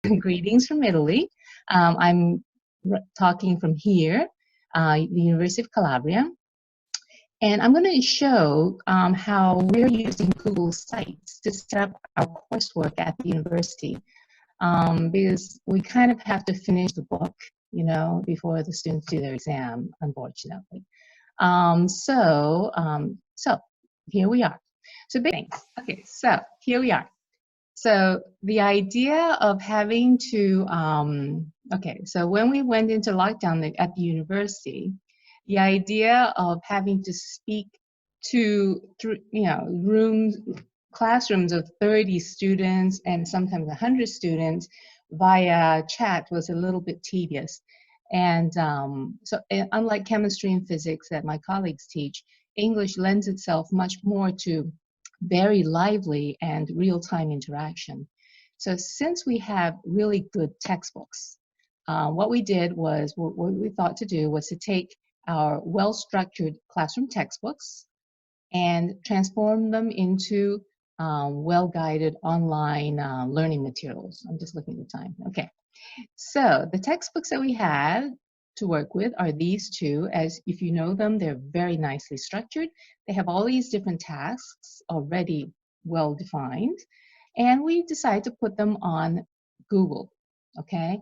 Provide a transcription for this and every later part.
Greetings from Italy. I'm talking from here, the University of Calabria, and I'm going to show how we're using Google Sites to set up our coursework at the university, because we kind of have to finish the book, before the students do their exam, unfortunately. So here we are. So big things. Okay, so here we are. So the idea of having to, so when we went into lockdown at the university, the idea of having to speak to, classrooms of 30 students and sometimes 100 students via chat was a little bit tedious. And unlike chemistry and physics that my colleagues teach, English lends itself much more to very lively and real-time interaction. So since we have really good textbooks, what we did was, what we thought to do was to take our well-structured classroom textbooks and transform them into well-guided online learning materials. I'm just looking at the time. Okay, so the textbooks that we had to work with are these two. As if you know them, they're very nicely structured. They have all these different tasks already well defined, and we decided to put them on Google. Okay,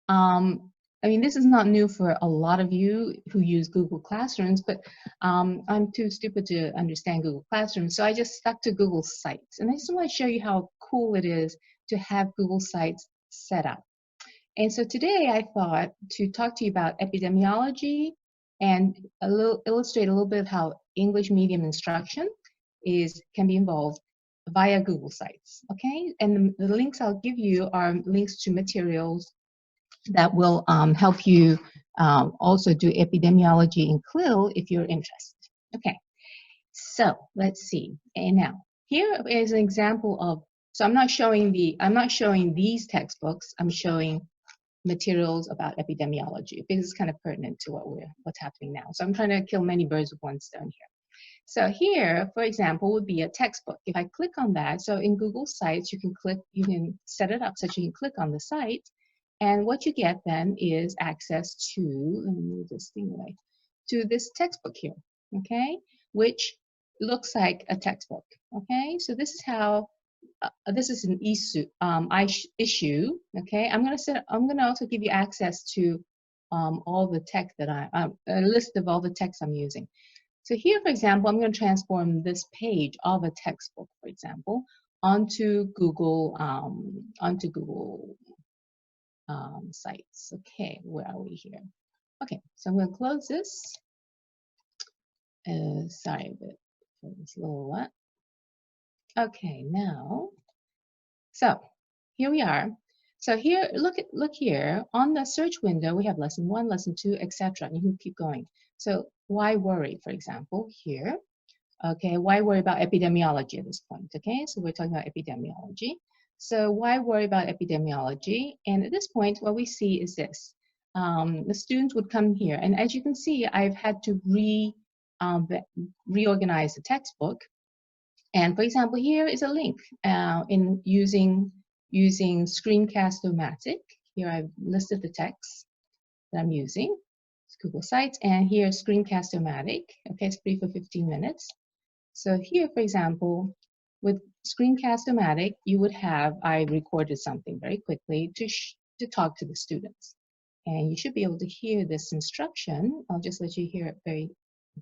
I mean, this is not new for a lot of you who use Google Classrooms, but I'm too stupid to understand Google Classrooms, so I just stuck to Google Sites. And I just want to show you how cool it is to have Google Sites set up. And so today I thought to talk to you about epidemiology and illustrate a little bit of how English medium instruction can be involved via Google Sites, okay? And the links I'll give you are links to materials that will help you also do epidemiology in CLIL if you're interested. Okay, so let's see. And now here is an example of, so I'm not showing these textbooks. I'm showing materials about epidemiology because it's kind of pertinent to what's happening now. So I'm trying to kill many birds with one stone here. So here, for example, would be a textbook. If I click on that, so in Google Sites, you can set it up so you can click on the site, and what you get then is access to, let me move this thing away, to this textbook here, okay, which looks like a textbook, okay? So this is how, this is an issue, okay? I'm gonna also give you access to all the text that a list of all the text I'm using. So here, for example, I'm going to transform this page of a textbook, for example, onto Google Sites. Okay, where are we here? Okay, so I'm going to close this. Sorry, but for this little what? Okay, now, so here we are. So here, look here on the search window. We have lesson 1, lesson 2, etc. And you can keep going. So why worry, for example, here. Okay, why worry about epidemiology at this point? Okay, so we're talking about epidemiology. So why worry about epidemiology? And at this point, what we see is this. The students would come here, and as you can see, I've had to reorganize the textbook. And for example, here is a link in using Screencast-O-Matic. Here I've listed the text that I'm using. It's Google Sites, and here Screencast-O-Matic. Okay, it's free for 15 minutes. So here, for example, with Screencast-O-Matic, you would have, I recorded something very quickly to talk to the students. And you should be able to hear this instruction. I'll just let you hear it very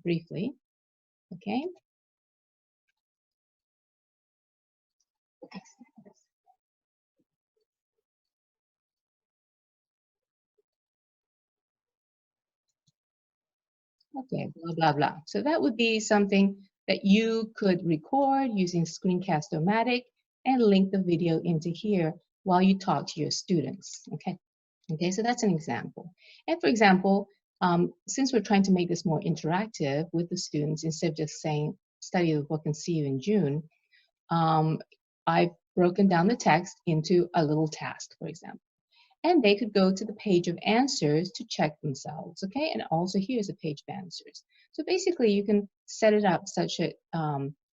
briefly. Okay. Okay, blah, blah, blah. So that would be something that you could record using Screencast-O-Matic and link the video into here while you talk to your students, okay? Okay, so that's an example. And for example, since we're trying to make this more interactive with the students, instead of just saying, study the book and see you in June, I've broken down the text into a little task, for example. And they could go to the page of answers to check themselves, okay? And also here's a page of answers. So basically you can set it up such that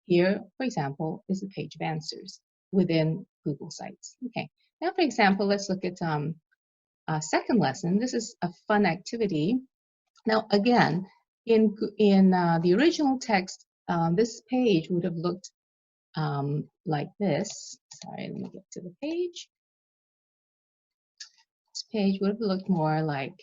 here, for example, is the page of answers within Google Sites. Okay, Now, for example, let's look at a second lesson. This is a fun activity. Now, again, in the original text, this page would have looked like this. Sorry, let me get to the page. This page would have looked more like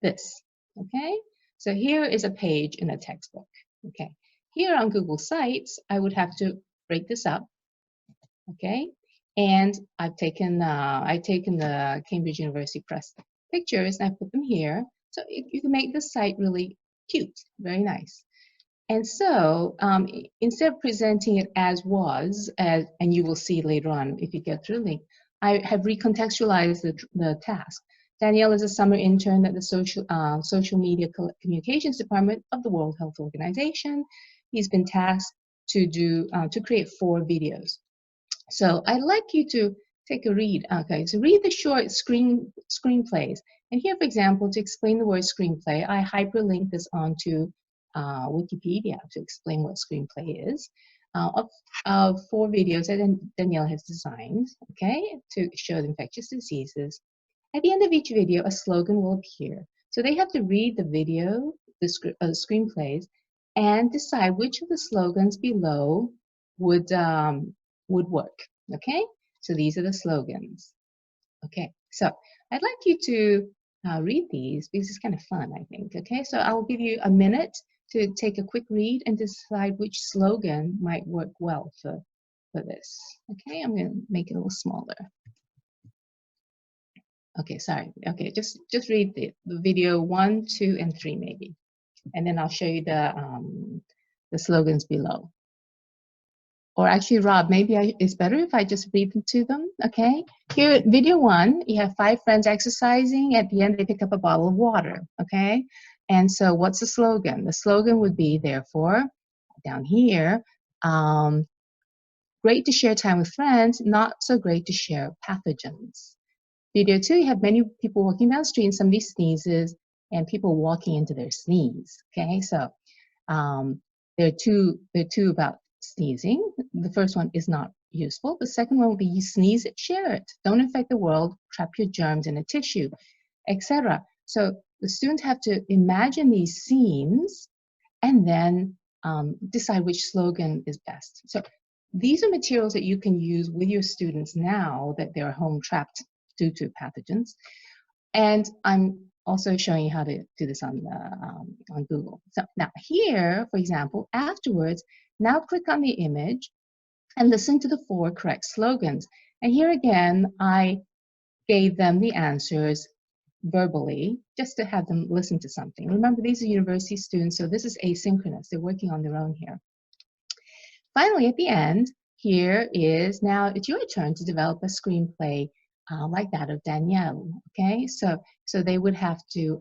this, okay? So here is a page in a textbook, okay? Here on Google Sites, I would have to break this up, okay? And I've taken the Cambridge University Press pictures and I put them here. So you can make the site really cute, very nice. And so instead of presenting it as was, and you will see later on if you get through the link, I have recontextualized the task. Danielle is a summer intern at the social media communications department of the World Health Organization. He's been tasked to create 4 videos. So I'd like you to take a read. Okay, so read the short screenplays. And here, for example, to explain the word screenplay, I hyperlink this onto Wikipedia to explain what screenplay is, of 4 videos that Danielle has designed, okay, to show the infectious diseases. At the end of each video, a slogan will appear. So they have to read the video, the screenplays, and decide which of the slogans below would work, okay? So these are the slogans. Okay, so I'd like you to read these because it's kind of fun, I think, okay? So I'll give you a minute to take a quick read and decide which slogan might work well for this. Okay, I'm going to make it a little smaller. Okay, sorry. Okay, just read the video 1, 2, and 3 maybe, and then I'll show you the slogans below. Or actually, Rob, maybe it's better if I just read them to them. Okay, here video 1, you have 5 friends exercising. At the end, they pick up a bottle of water. Okay, and so what's the slogan? The slogan would be, therefore, down here, great to share time with friends, not so great to share pathogens. Video 2, you have many people walking down the street and somebody sneezes and people walking into their sneeze. Okay, so there are two about sneezing. The first one is not useful. The second one will be, you sneeze it, share it. Don't infect the world, trap your germs in a tissue, etc. So the students have to imagine these scenes and then decide which slogan is best. So these are materials that you can use with your students now that they're home trapped due to pathogens. And I'm also showing you how to do this on Google. So now here, for example, afterwards, now click on the image and listen to the 4 correct slogans. And here again, I gave them the answers verbally just to have them listen to something. Remember, these are university students, so this is asynchronous. They're working on their own here. Finally, at the end, here is, now it's your turn to develop a screenplay like that of Danielle. Okay, so they would have to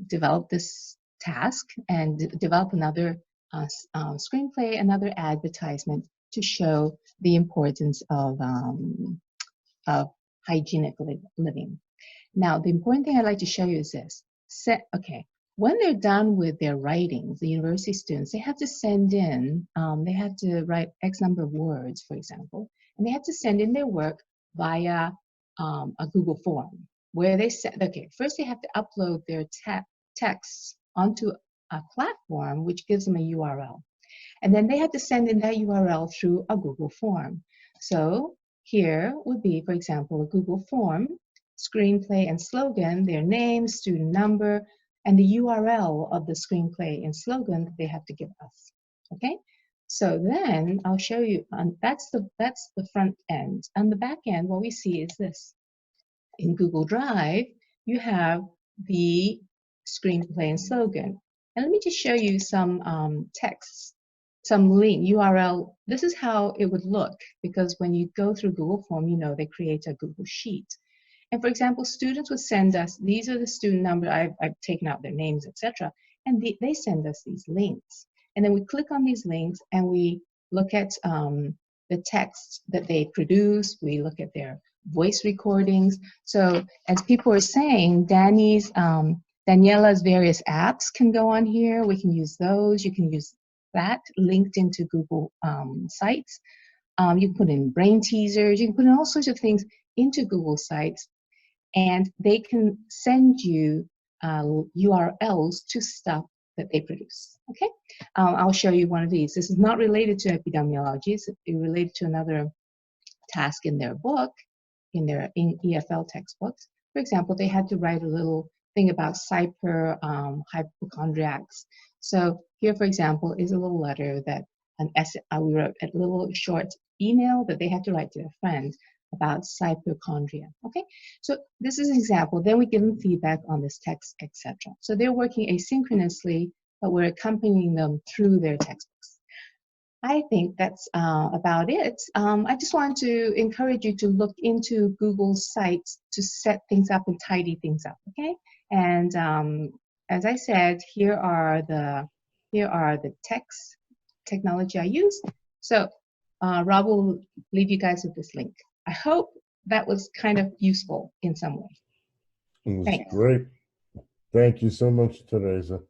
develop this task and develop another screenplay, another advertisement to show the importance of hygienic living. Now, the important thing I'd like to show you is this. Okay, when they're done with their writings, the university students, they have to send in, they have to write X number of words, for example, and they have to send in their work via a Google form, where they said, okay, first they have to upload their texts onto a platform which gives them a URL. And then they have to send in that URL through a Google form. So here would be, for example, a Google form, screenplay and slogan, their name, student number, and the URL of the screenplay and slogan that they have to give us. Okay, so then I'll show you. That's the front end. On the back end, what we see is this. In Google Drive, you have the screenplay and slogan. And let me just show you some texts, some link URL. This is how it would look, because when you go through Google Form, you know they create a Google Sheet. And for example, students would send us, these are the student number, I've taken out their names, etc. And they send us these links. And then we click on these links and we look at the text that they produce. We look at their voice recordings. So as people are saying, Daniela's various apps can go on here. We can use those. You can use that linked into Google Sites. You can put in brain teasers. You can put in all sorts of things into Google Sites, and they can send you URLs to stuff that they produce. Okay, I'll show you one of these. This is not related to epidemiology. It's related to another task in their book, in their EFL textbooks. For example, they had to write a little thing about hypochondriacs. So here, for example, is a little letter that an essay, we wrote a little short email that they had to write to their friends about hypochondria. Okay, so this is an example. Then we give them feedback on this text, etc. So they're working asynchronously, but we're accompanying them through their textbooks. I think that's about it. I just want to encourage you to look into Google Sites to set things up and tidy things up, okay? And as I said, here are the technology I use. So Rob will leave you guys with this link. I hope that was kind of useful in some way. It was Thanks. great. Thank you so much, Teresa.